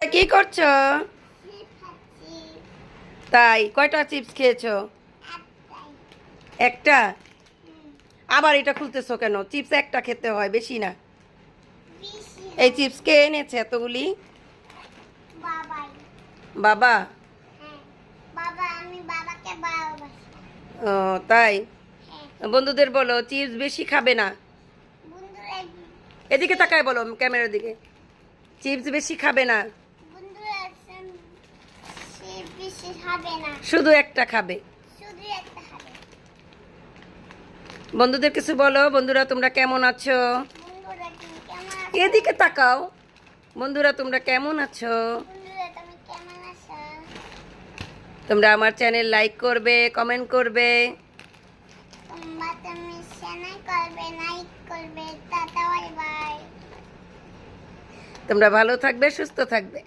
কি করছো? তাই কয়টা চিপস খেয়েছো? একটা? আবার এটা খুলতেছো কেন? চিপস একটা খেতে হয়, বেশি না। এই চিপস কে এনেছে এতগুলি? বাবা? ও তাই। বন্ধুদের বলো চিপস বেশি খাবে না। এদিকে তাকায় বলো ক্যামেরার দিকে, চিপস বেশি খাবে না, শুধু একটা খাবে। বন্ধুদের কিছু বলো। বন্ধুরা তোমরা কেমন আছো? এদিকে তাকাও। বন্ধুরা তোমরা কেমন আছো? তোমরা আমার চ্যানেল লাইক করবে, কমেন্ট করবে। তোমরা ভালো থাকবে, সুস্থ থাকবে।